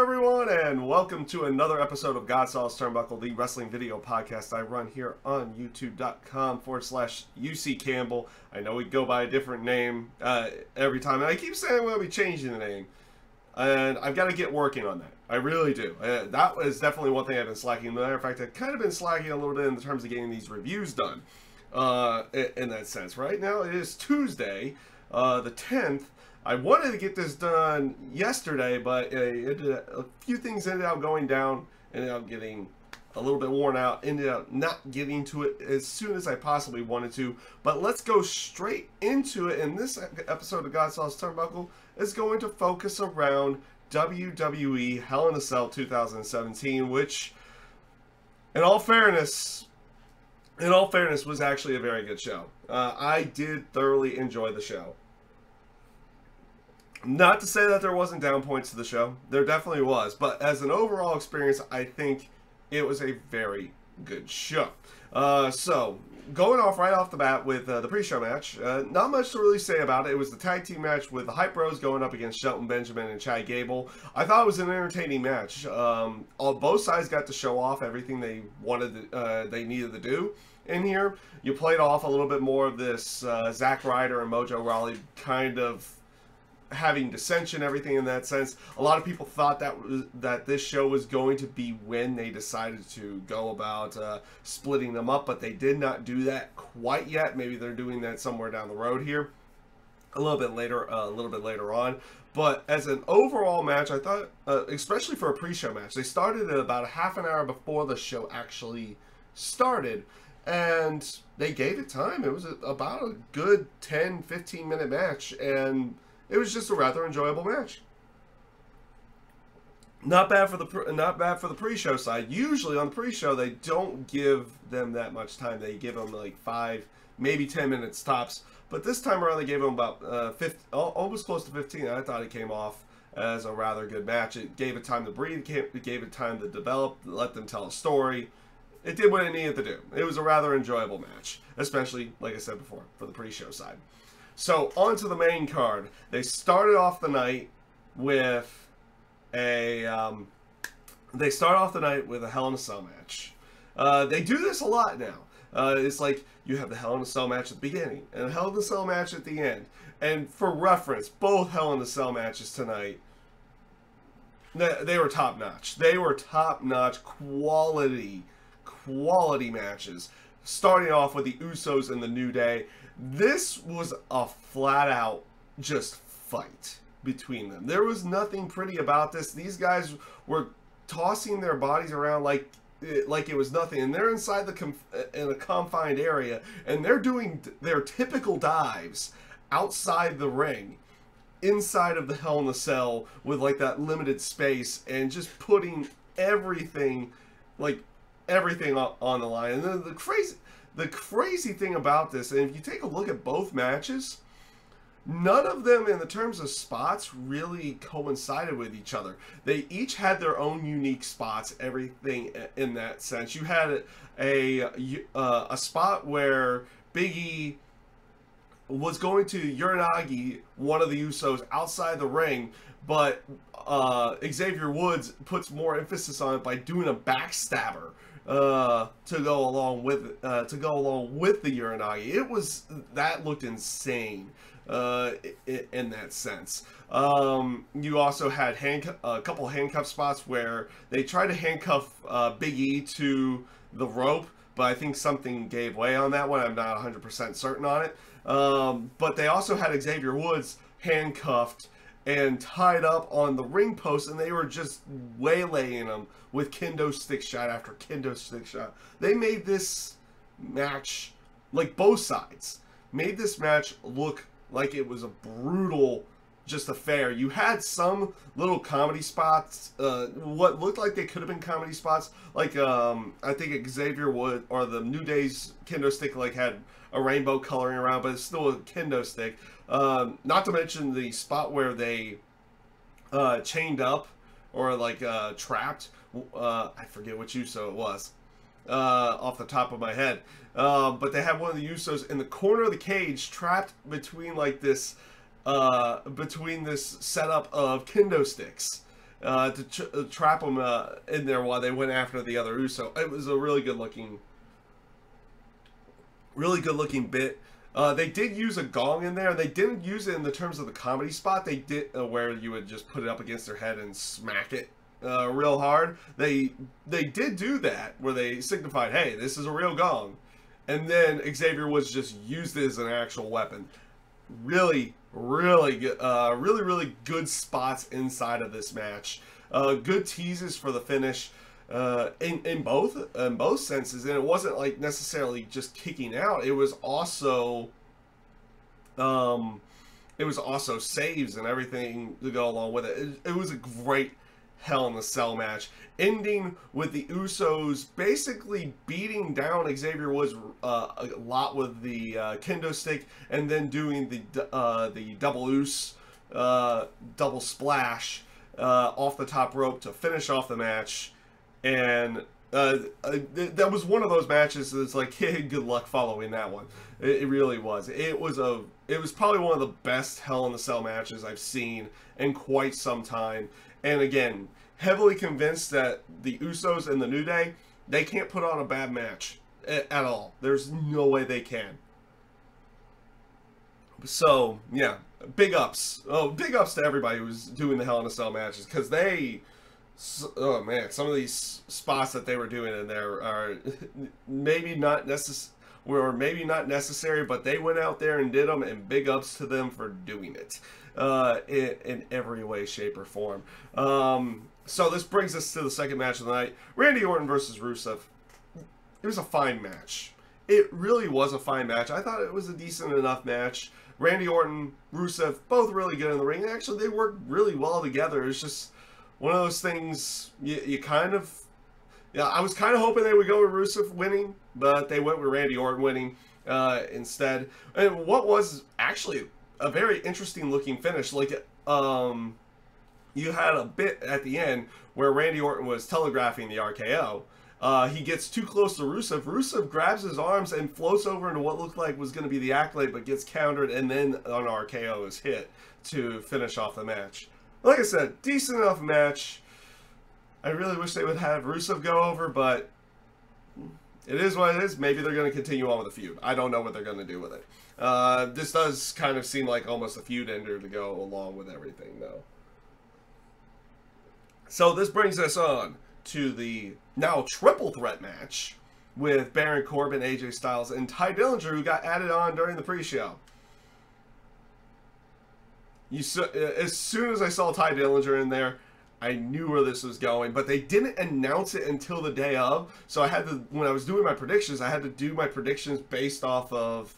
everyone, and welcome to another episode of GodSaw's Turnbuckle, the wrestling video podcast I run here on youtube.com/UC Campbell. I know we go by a different name every time, and I keep saying I'm going to be changing the name, and I've got to get working on that. I really do. That was definitely one thing I've been slacking. As a matter of fact, I've kind of been slacking a little bit in terms of getting these reviews done, in that sense. Right now, it is Tuesday, the 10th. I wanted to get this done yesterday, but a few things ended up going down, ended up getting a little bit worn out, ended up not getting to it as soon as I possibly wanted to. But let's go straight into it. And this episode of GodSaw's Turnbuckle is going to focus around WWE Hell in a Cell 2017, which, in all fairness, was actually a very good show. I did thoroughly enjoy the show. Not to say that there wasn't down points to the show. There definitely was. But as an overall experience, I think it was a very good show. So, going off right off the bat with the pre-show match, not much to really say about it. It was the tag team match with the Hype Bros going up against Shelton Benjamin and Chad Gable. I thought it was an entertaining match. Both sides got to show off everything they wanted, they needed to do in here. You played off a little bit more of this Zack Ryder and Mojo Rawley kind of having dissension, everything in that sense. A lot of people thought that this show was going to be when they decided to go about splitting them up, but they did not do that quite yet. Maybe they're doing that somewhere down the road here, a little bit later on. But as an overall match, I thought, especially for a pre-show match, they started at about a half an hour before the show actually started, and they gave it time. It was about a good 10-15 minute match, and it was just a rather enjoyable match. Not bad for the pre-show side. Usually on the pre-show they don't give them that much time. They give them like 5, maybe 10 minutes tops. But this time around they gave them about almost close to 15. I thought it came off as a rather good match. It gave it time to breathe. It gave it time to develop. Let them tell a story. It did what it needed to do. It was a rather enjoyable match, especially, like I said before, for the pre-show side. So, on to the main card. They started off the night with a Hell in a Cell match. They do this a lot now. It's like you have the Hell in a Cell match at the beginning and a Hell in a Cell match at the end. And for reference, both Hell in a Cell matches tonight, they were top notch. They were top notch quality matches. Starting off with the Usos and the New Day. This was a flat-out just fight between them. There was nothing pretty about this. These guys were tossing their bodies around like it was nothing, and they're inside in a confined area, and they're doing their typical dives outside the ring, inside of the Hell in a Cell with like that limited space, and just putting everything on the line. And then the crazy thing about this, and if you take a look at both matches, none of them in the terms of spots really coincided with each other. They each had their own unique spots, everything in that sense. You had a spot where Big E was going to Uranagi, one of the Usos, outside the ring, but Xavier Woods puts more emphasis on it by doing a backstabber to go along with the Uranagi. That looked insane in that sense. You also had a couple handcuff spots where they tried to handcuff Big E to the rope, but I think something gave way on that one. I'm not 100% certain on it. But they also had Xavier Woods handcuffed and tied up on the ring post, and they were just waylaying him with kendo stick shot after kendo stick shot. They made this match, like both sides, made this match look like it was a brutal just affair. You had some little comedy spots, what looked like they could have been comedy spots, like I think Xavier Wood or the New Day's kendo stick like had a rainbow coloring around, but it's still a kendo stick. Not to mention the spot where they chained up or like trapped. I forget which Uso it was off the top of my head. But they had one of the Usos in the corner of the cage, trapped between like this, between this setup of kendo sticks. to trap him in there while they went after the other Uso. It was a really good looking bit. They did use a gong in there. They didn't use it in the terms of the comedy spot. They did where you would just put it up against their head and smack it real hard. They did do that where they signified, hey, this is a real gong. And then Xavier Woods just used it as an actual weapon. Really good, really good spots inside of this match. Good teases for the finish in both senses, and it wasn't like necessarily just kicking out. It was also saves and everything to go along with it. It was a great Hell in a Cell match, ending with the Usos basically beating down Xavier Woods a lot with the kendo stick, and then doing the double splash off the top rope to finish off the match. And that was one of those matches that's like, hey, good luck following that one. It really was. It was probably one of the best Hell in a Cell matches I've seen in quite some time. And again, heavily convinced that the Usos and the New Day, they can't put on a bad match at all. There's no way they can. So, yeah, big ups. Oh, big ups to everybody who's doing the Hell in a Cell matches, because they, oh man, some of these spots that they were doing in there are maybe not necessary, but they went out there and did them, and big ups to them for doing it in every way, shape, or form. So this brings us to the second match of the night. Randy Orton versus Rusev. It was a fine match. It really was a fine match. I thought it was a decent enough match. Randy Orton, Rusev, both really good in the ring. Actually, they worked really well together. It's just one of those things you kind of... Yeah, I was kind of hoping they would go with Rusev winning, but they went with Randy Orton winning instead. And what was actually a very interesting looking finish, like you had a bit at the end where Randy Orton was telegraphing the RKO. He gets too close to Rusev. Rusev grabs his arms and floats over into what looked like was going to be the Accolade, but gets countered, and then an RKO is hit to finish off the match. Like I said, decent enough match. I really wish they would have Rusev go over, but it is what it is. Maybe they're going to continue on with the feud. I don't know what they're going to do with it. This does kind of seem like almost a feud ender to go along with everything, though. So this brings us on to the now triple threat match with Baron Corbin, AJ Styles, and Ty Dillinger, who got added on during the pre-show. As soon as I saw Ty Dillinger in there, I knew where this was going, but they didn't announce it until the day of, so I had to, when I was doing my predictions, I had to do my predictions based off of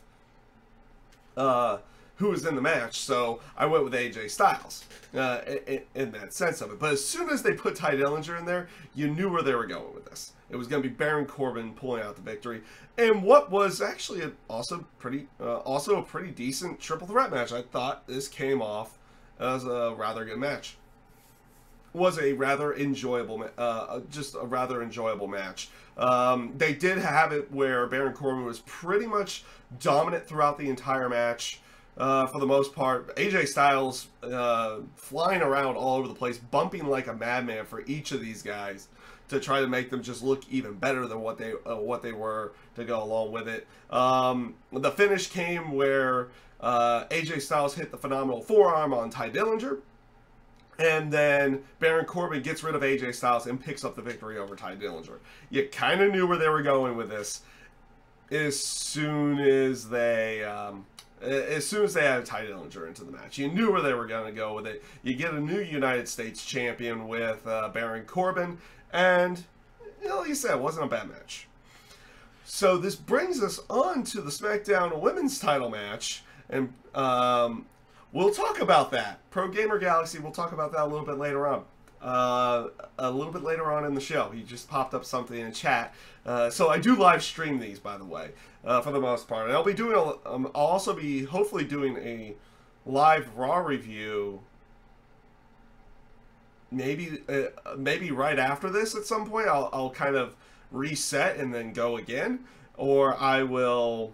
who was in the match, so I went with AJ Styles in that sense of it. But as soon as they put Ty Dillinger in there, you knew where they were going with this. It was going to be Baron Corbin pulling out the victory, and what was actually also a pretty decent triple threat match. I thought this came off as a rather good match. Was a rather enjoyable, just a rather enjoyable match. They did have it where Baron Corbin was pretty much dominant throughout the entire match. For the most part, AJ Styles flying around all over the place, bumping like a madman for each of these guys to try to make them just look even better than what they were to go along with it. The finish came where AJ Styles hit the phenomenal forearm on Ty Dillinger, and then Baron Corbin gets rid of AJ Styles and picks up the victory over Ty Dillinger. You kind of knew where they were going with this as soon as they added Ty Dillinger into the match. You knew where they were going to go with it. You get a new United States champion with Baron Corbin, and like you said, it wasn't a bad match. So this brings us on to the SmackDown Women's title match, and we'll talk about that. Pro Gamer Galaxy, we'll talk about that a little bit later on. A little bit later on in the show. He just popped up something in chat. So I do live stream these, by the way, for the most part. And I'll be doing I'll also be hopefully doing a live Raw review. Maybe right after this at some point. I'll kind of reset and then go again, or I will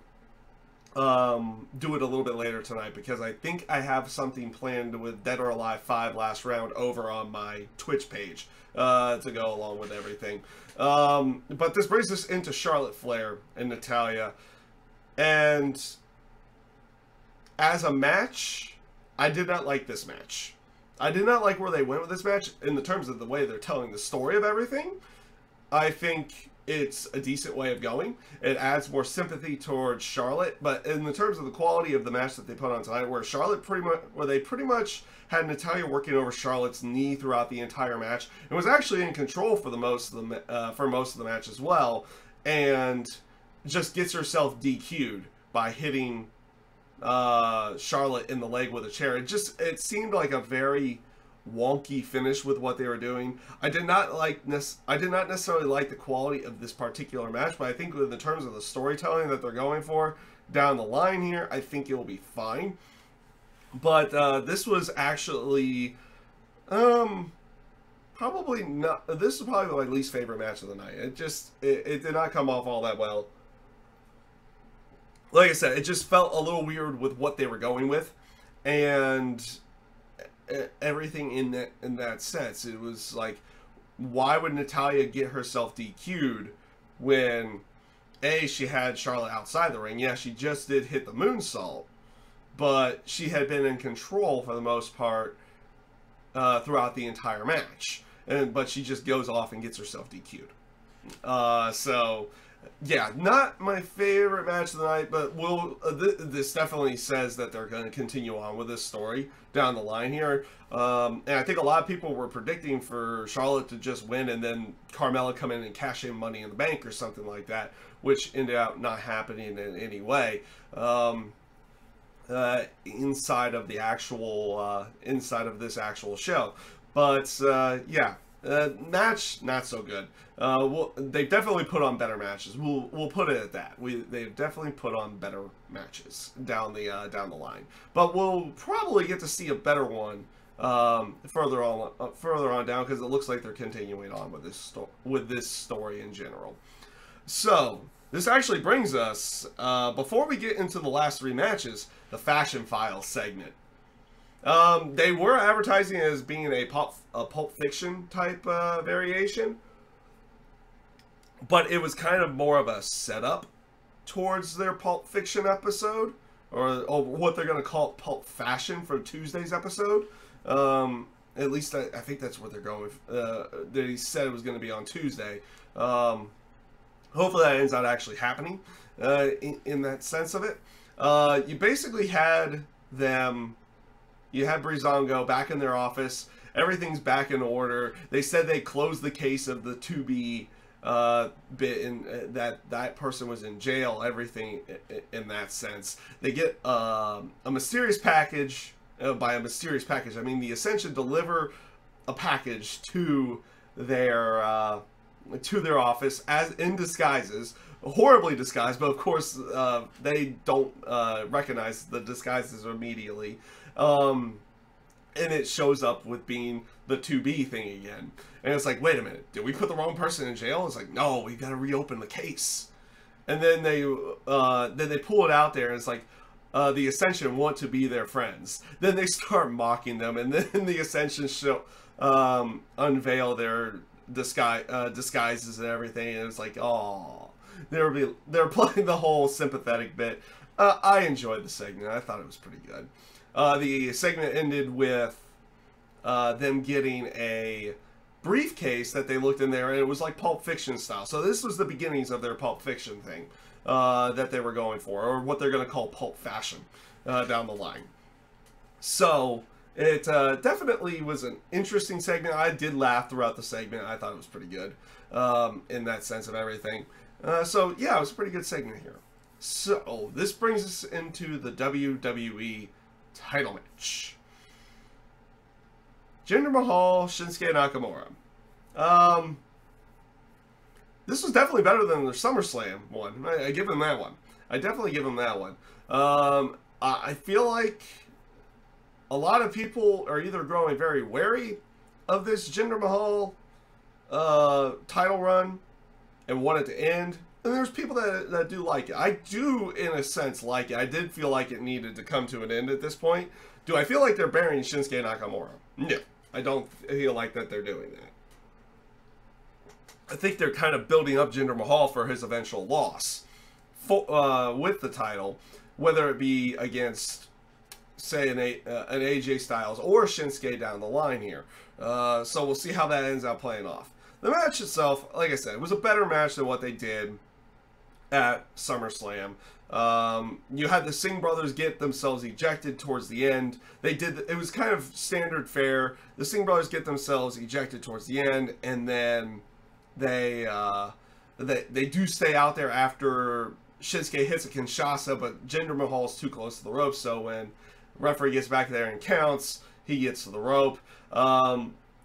do it a little bit later tonight because I think I have something planned with Dead or Alive 5 last round over on my Twitch page to go along with everything. But this brings us into Charlotte Flair and Natalya. And as a match, I did not like this match. I did not like where they went with this match in the terms of the way they're telling the story of everything. I think it's a decent way of going. It adds more sympathy towards Charlotte, but in the terms of the quality of the match that they put on tonight, where they pretty much had Natalya working over Charlotte's knee throughout the entire match, and was actually in control for most of the match as well, and just gets herself DQ'd by hitting Charlotte in the leg with a chair. It seemed like a very wonky finish with what they were doing. I did not necessarily like the quality of this particular match, but I think in the terms of the storytelling that they're going for down the line here, I think it will be fine. But this was actually probably not. This is probably my least favorite match of the night. It did not come off all that well. Like I said, it just felt a little weird with what they were going with, and everything in that sense. It was like, why would Natalya get herself DQ'd when she had Charlotte outside the ring? Yeah, she just did hit the moonsault, but she had been in control for the most part throughout the entire match, but she just goes off and gets herself DQ'd. So yeah, not my favorite match of the night, but this definitely says that they're going to continue on with this story down the line here. And I think a lot of people were predicting for Charlotte to just win and then Carmella come in and cash in Money in the Bank or something like that, which ended up not happening in any way. Inside of this actual show. But yeah, match not so good. They've definitely put on better matches. We'll put it at that. They've definitely put on better matches down the line. But we'll probably get to see a better one further on down, because it looks like they're continuing on with this story in general. So this actually brings us, before we get into the last three matches, the Fashion Files segment. They were advertising it as being a Pulp Fiction type variation, but it was kind of more of a setup towards their Pulp Fiction episode, or what they're going to call Pulp Fashion for Tuesday's episode. At least I think that's what they're going with. They said it was going to be on Tuesday. Hopefully that ends up actually happening in that sense of it. You basically had them... You had Breezango back in their office. Everything's back in order. They said they closed the case of the 2B bit, and that person was in jail. Everything in that sense. They get a mysterious package. By a mysterious package, I mean the Ascension deliver a package to their office as in disguises. Horribly disguised, but of course they don't recognize the disguises immediately. And it shows up with being the 2B thing again. And it's like, wait a minute, did we put the wrong person in jail? It's like, no, we got to reopen the case. And then they pull it out there, and it's like, the Ascension want to be their friends. Then they start mocking them, and then the Ascension unveil their disguises and everything, and it's like, oh, they're playing the whole sympathetic bit. I enjoyed the segment. I thought it was pretty good. The segment ended with them getting a briefcase that they looked in there, and it was like Pulp Fiction style. So this was the beginnings of their Pulp Fiction thing that they were going for, or what they're going to call Pulp Fashion down the line. So it definitely was an interesting segment. I did laugh throughout the segment. I thought it was pretty good in that sense of everything. So yeah, it was a pretty good segment here. So this brings us into the WWE title match. Jinder Mahal, Shinsuke Nakamura. This was definitely better than the SummerSlam one. I give him that one. I definitely give him that one. I feel like a lot of people are either growing very wary of this Jinder Mahal title run and want it to end, And there's people that do like it. I do, in a sense, like it. I did feel like it needed to come to an end at this point. Do I feel like they're burying Shinsuke Nakamura? No. I don't feel like that they're doing that. I think they're kind of building up Jinder Mahal for his eventual loss with the title, whether it be against, say, an AJ Styles or Shinsuke down the line here. So we'll see how that ends up playing off. The match itself, like I said, it was a better match than what they did at SummerSlam. You had the Singh brothers get themselves ejected towards the end. It was kind of standard fare. The Singh brothers get themselves ejected towards the end, and then they do stay out there after Shinsuke hits a Kinshasa, but Jinder Mahal's too close to the rope, so when referee gets back there and counts, he gets to the rope.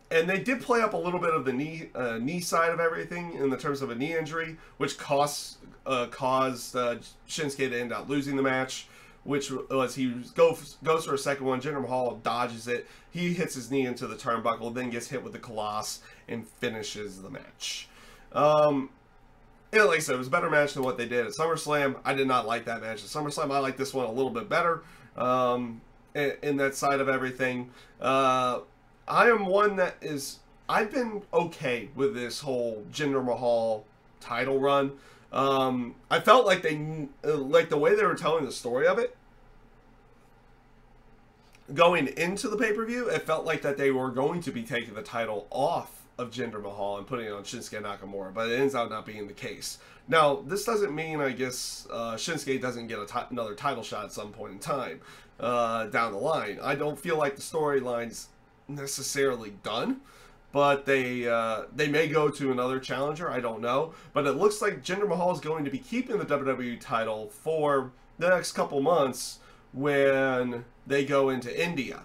And they did play up a little bit of the knee side of everything in the terms of a knee injury, which caused Shinsuke to end up losing the match, which was he goes for a second one. Jinder Mahal dodges it. He hits his knee into the turnbuckle, then gets hit with the Colossus and finishes the match. Like I said, it was a better match than what they did at SummerSlam. I did not like that match at SummerSlam. I like this one a little bit better in that side of everything. I am one that is... I've been okay with this whole Jinder Mahal title run. I felt like like the way they were telling the story of it, going into the pay-per-view, it felt like that they were going to be taking the title off of Jinder Mahal and putting it on Shinsuke Nakamura, but it ends out not being the case. Now, this doesn't mean, I guess, Shinsuke doesn't get another title shot at some point in time down the line. I don't feel like the storyline's necessarily done, but they may go to another challenger. I don't know, but it looks like Jinder Mahal is going to be keeping the WWE title for the next couple months when they go into India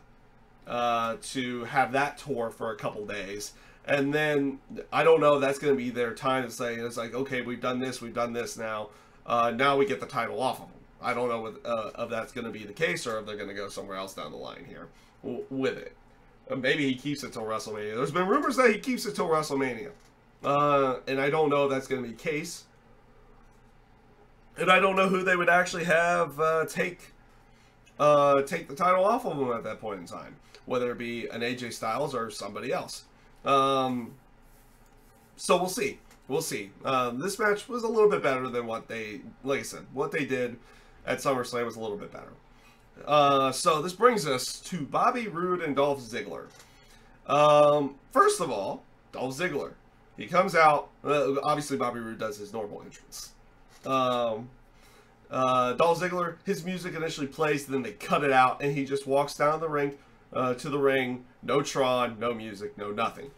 to have that tour for a couple days. And then I don't know, that's going to be their time to say, it's like, okay, we've done this now. Now we get the title off of them. I don't know if that's going to be the case or if they're going to go somewhere else down the line here with it. Maybe he keeps it till WrestleMania. There's been rumors that he keeps it till WrestleMania. And I don't know if that's going to be the case. And I don't know who they would actually have take the title off of him at that point in time. Whether it be an AJ Styles or somebody else. So we'll see. We'll see. This match was a little bit better than what like I said, what they did at SummerSlam was a little bit better. So this brings us to Bobby Roode and Dolph Ziggler. First of all, Dolph Ziggler. He comes out, obviously Bobby Roode does his normal entrance. Dolph Ziggler, his music initially plays, then they cut it out, and he just walks down the ring, to the ring, no Tron, no music, no nothing.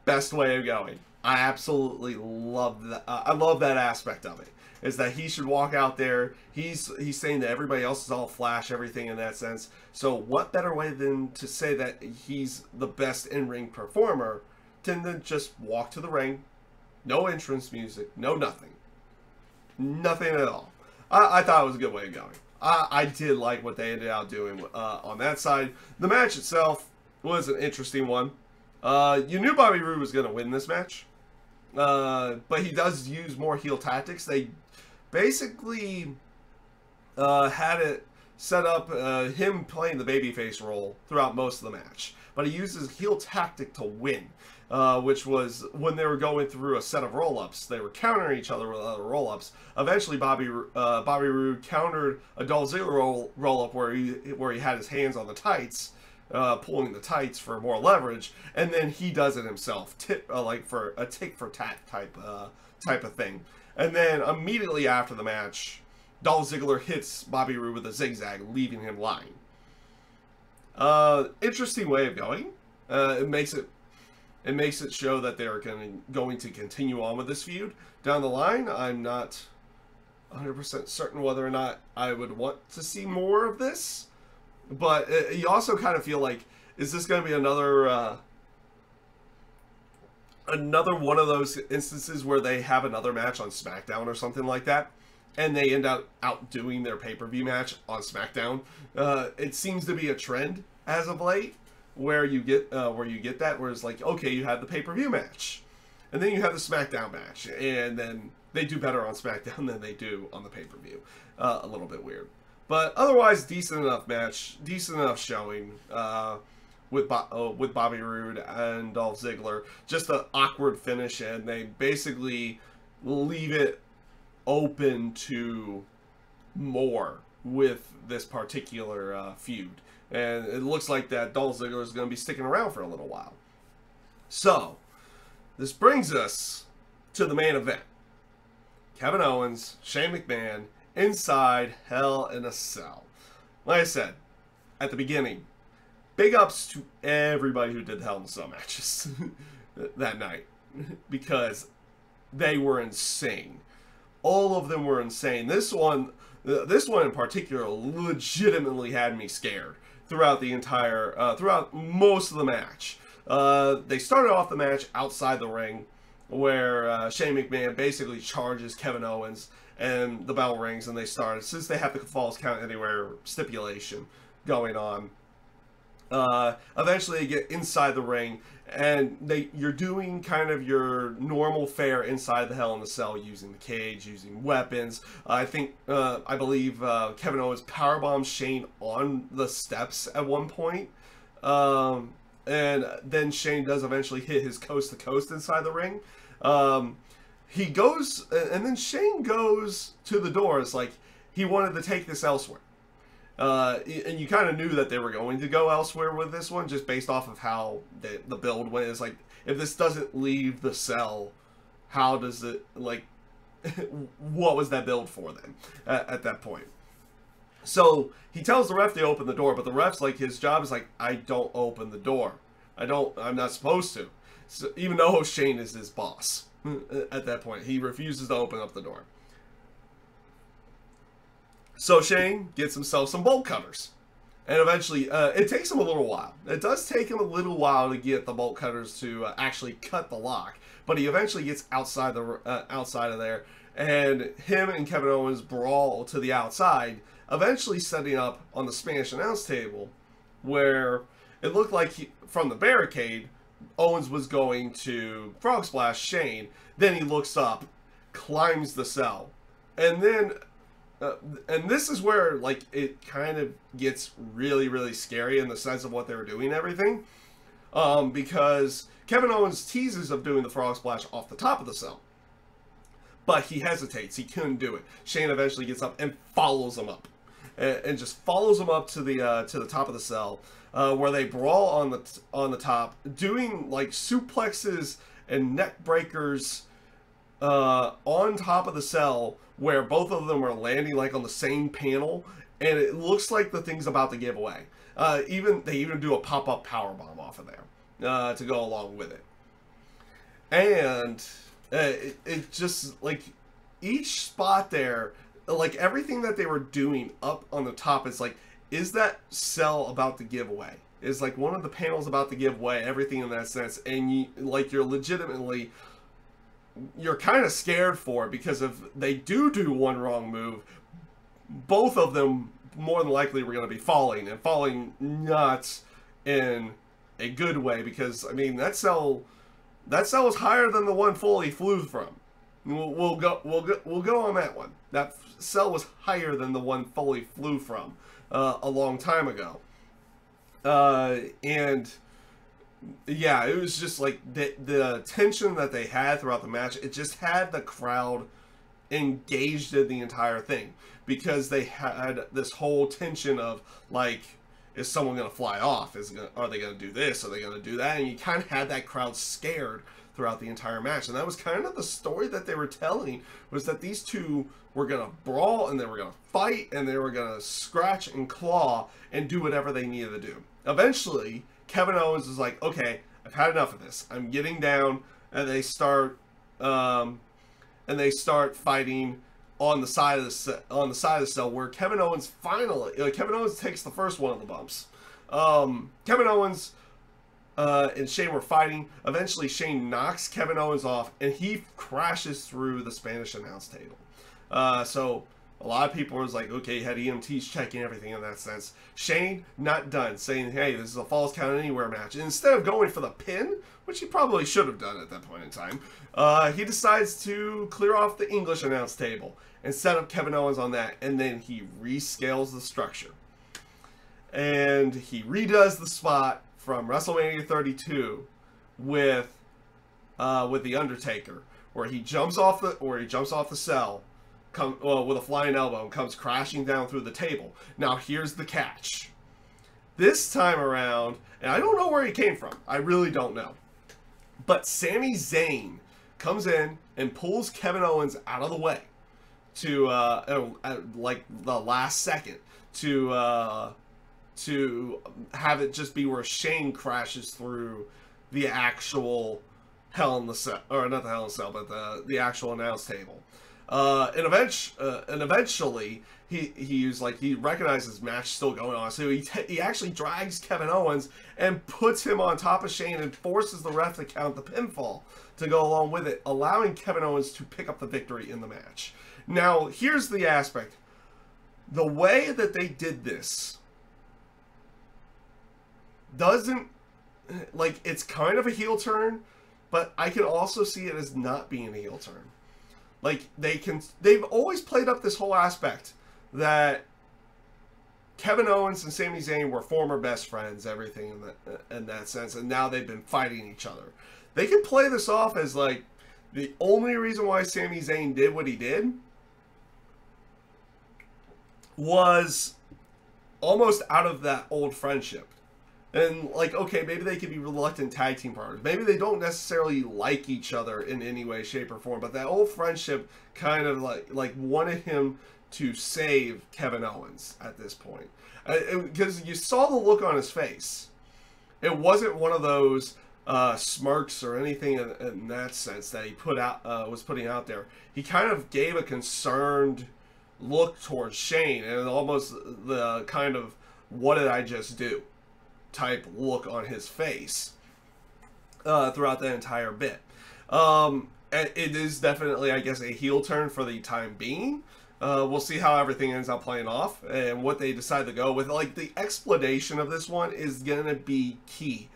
Best way of going. I absolutely love that. I love that aspect of it. Is that he should walk out there. He's saying that everybody else is all flash, everything in that sense. So what better way than to say that he's the best in-ring performer than to just walk to the ring, no entrance music, no nothing. Nothing at all. I thought it was a good way of going. I did like what they ended up doing on that side. The match itself was an interesting one. You knew Bobby Roode was going to win this match. But he does use more heel tactics. They basically had it set up him playing the babyface role throughout most of the match. But he uses heel tactic to win, which was when they were going through a set of roll-ups. They were countering each other with other roll-ups. Eventually, Bobby Roode countered a Dolph Ziggler roll-up where he had his hands on the tights, pulling the tights for more leverage, and then he does it himself, like for a tick for tat type of thing. And then immediately after the match, Dolph Ziggler hits Bobby Roode with a zigzag, leaving him lying. Interesting way of going. It makes it show that they're going to continue on with this feud down the line. I'm not 100% certain whether or not I would want to see more of this. But you also kind of feel like, is this going to be another one of those instances where they have another match on SmackDown or something like that, and they end up outdoing their pay-per-view match on SmackDown? It seems to be a trend as of late where you get that, where it's like, okay, you have the pay-per-view match, and then you have the SmackDown match, and then they do better on SmackDown than they do on the pay-per-view. A little bit weird. But otherwise, decent enough match. Decent enough showing with Bobby Roode and Dolph Ziggler. Just an awkward finish, and they basically leave it open to more with this particular feud. And it looks like that Dolph Ziggler is going to be sticking around for a little while. So, this brings us to the main event. Kevin Owens, Shane McMahon, inside Hell in a Cell. Like I said, at the beginning, big ups to everybody who did the Hell in a Cell matches that night. Because they were insane. All of them were insane. This one in particular legitimately had me scared throughout the entire, throughout most of the match. They started off the match outside the ring, where Shane McMahon basically charges Kevin Owens, and the bell rings, and they started, since they have the Falls Count Anywhere stipulation going on. Eventually they get inside the ring, and you're doing kind of your normal fare inside the Hell in a Cell, using the cage, using weapons. I believe Kevin Owens powerbombs Shane on the steps at one point. And then Shane does eventually hit his coast to coast inside the ring. He goes, and then Shane goes to the door. It's like he wanted to take this elsewhere. And you kind of knew that they were going to go elsewhere with this one, just based off of how the build went. It's like, if this doesn't leave the cell, how does it, like, what was that build for them at that point? So he tells the ref to open the door, but the ref's like, his job is like, I don't open the door. I'm not supposed to. So even though Shane is his boss at that point, he refuses to open up the door. So Shane gets himself some bolt cutters. And eventually, it takes him a little while. It does take him a little while to get the bolt cutters to actually cut the lock. But he eventually gets outside of there. And him and Kevin Owens brawl to the outside, eventually setting up on the Spanish announce table, where it looked like from the barricade, Owens was going to frog splash Shane. Then he looks up, climbs the cell, and then and this is where, like, it kind of gets really, really scary in the sense of what they were doing and everything, because Kevin Owens teases of doing the frog splash off the top of the cell, but he hesitates. He couldn't do it. Shane eventually gets up and follows him up, and just follows him up to the top of the cell, where they brawl on the top, doing like suplexes and neck breakers on top of the cell, where both of them are landing like on the same panel, and it looks like the thing's about to give away. They even do a pop-up powerbomb off of there to go along with it. And it just, like, each spot there, like, everything that they were doing up on the top is like, is that cell about to give away? Is like one of the panels about to give away? Everything in that sense, and you're legitimately, you're kind of scared for it, because if they do one wrong move, both of them more than likely were going to be falling not in a good way, because I mean that cell is higher than the one Foley flew from. We'll go on that one. That cell was higher than the one Foley flew from a long time ago, and yeah, it was just like the tension that they had throughout the match. It just had the crowd engaged in the entire thing, because they had this whole tension of, like, is someone going to fly off? Are they going to do this? Are they going to do that? And you kind of had that crowd scared throughout the entire match. And that was kind of the story that they were telling, was that these two were going to brawl, and they were going to fight, and they were going to scratch and claw and do whatever they needed to do. Eventually, Kevin Owens is like, okay, I've had enough of this. I'm getting down, and they start fighting on the side of the cell, where Kevin Owens Kevin Owens takes the first one of the bumps. Kevin Owens and Shane were fighting. Eventually, Shane knocks Kevin Owens off, and he crashes through the Spanish announce table. So A lot of people was like, okay, had EMTs checking everything in that sense. Shane, not done, saying, hey, this is a Falls Count Anywhere match. And instead of going for the pin, which he probably should have done at that point in time, he decides to clear off the English announce table and set up Kevin Owens on that. And then he rescales the structure. And he redoes the spot from WrestleMania 32 with The Undertaker, where he jumps off the cell, with a flying elbow, and comes crashing down through the table. Now here's the catch. This time around, and I don't know where he came from. I really don't know. But Sami Zayn comes in and pulls Kevin Owens out of the way to like the last second to have it just be where Shane crashes through the actual Hell in the Cell, or not the Hell in the Cell, but the actual announce table. And eventually he recognizes his match still going on, so he actually drags Kevin Owens and puts him on top of Shane and forces the ref to count the pinfall to go along with it, allowing Kevin Owens to pick up the victory in the match. Now here's the aspect: the way that they did this doesn't, like, it's kind of a heel turn, but I can also see it as not being a heel turn. Like, they've always played up this whole aspect that Kevin Owens and Sami Zayn were former best friends, everything in that sense, and now they've been fighting each other. They can play this off as, like, the only reason why Sami Zayn did what he did was almost out of that old friendship. And, like, okay, maybe they could be reluctant tag team partners. Maybe they don't necessarily like each other in any way, shape, or form. But that old friendship kind of, like wanted him to save Kevin Owens at this point. Because you saw the look on his face. It wasn't one of those smirks or anything in that sense that he was putting out there. He kind of gave a concerned look towards Shane. And almost the kind of, what did I just do type look on his face throughout the entire bit. It is definitely, I guess, a heel turn for the time being. We'll see how everything ends up playing off and what they decide to go with. Like, the explanation of this one is gonna be key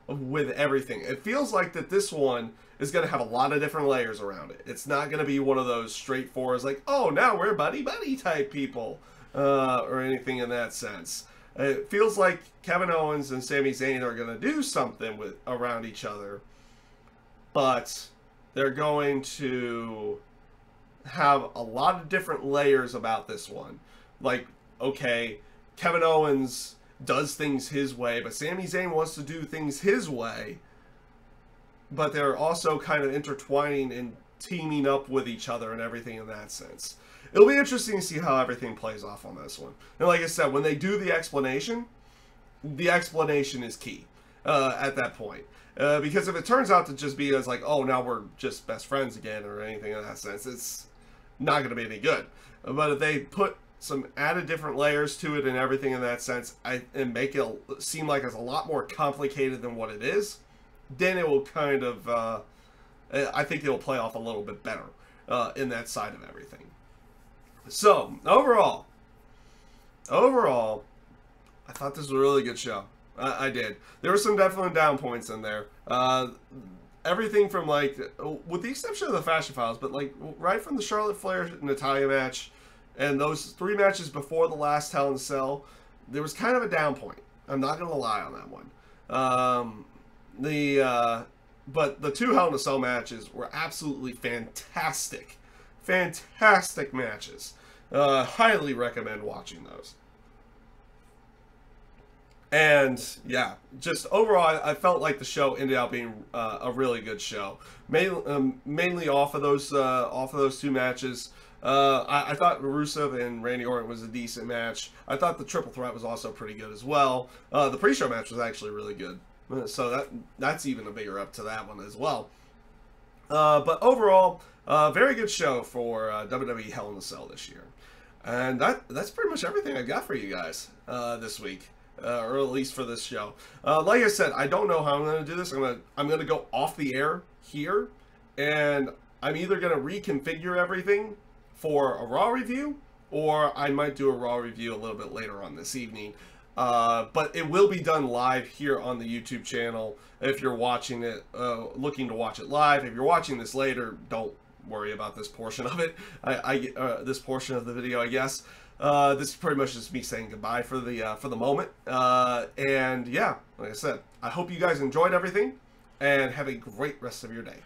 with everything. It feels like that this one is gonna have a lot of different layers around it. It's not gonna be one of those straightforward, like, oh, now we're buddy-buddy type people, or anything in that sense. It feels like Kevin Owens and Sami Zayn are going to do something around each other, but they're going to have a lot of different layers about this one. Like, okay, Kevin Owens does things his way, but Sami Zayn wants to do things his way, but they're also kind of intertwining and teaming up with each other and everything in that sense. It'll be interesting to see how everything plays off on this one. And like I said, when they do the explanation is key at that point. Because if it turns out to just be as like, oh, now we're just best friends again or anything in that sense, it's not going to be any good. But if they put some added different layers to it and everything in that sense, and make it seem like it's a lot more complicated than what it is, then it will kind of, I think it'll play off a little bit better in that side of everything. So, overall, I thought this was a really good show. I did. There were some definite down points in there. Everything from, like, with the exception of the Fashion Files, but, like, right from the Charlotte Flair-Natalya match and those 3 matches before the last Hell in a Cell, there was kind of a down point. I'm not going to lie on that one. But the 2 Hell in a Cell matches were absolutely fantastic. Fantastic matches. Highly recommend watching those. And yeah, just overall, I felt like the show ended up being a really good show. Mainly off of those 2 matches. I thought Rusev and Randy Orton was a decent match. I thought the triple threat was also pretty good as well. The pre-show match was actually really good. So that's even a bigger up to that one as well. But overall, very good show for WWE Hell in a Cell this year. And that's pretty much everything I got for you guys this week, or at least for this show. Like I said, I don't know how I'm going to do this. I'm gonna go off the air here, and I'm either going to reconfigure everything for a Raw review, or I might do a Raw review a little bit later on this evening. But it will be done live here on the YouTube channel if you're watching it, looking to watch it live. If you're watching this later, don't worry about this portion of it. This portion of the video, I guess. This is pretty much just me saying goodbye for the moment. And yeah, like I said, I hope you guys enjoyed everything, and have a great rest of your day.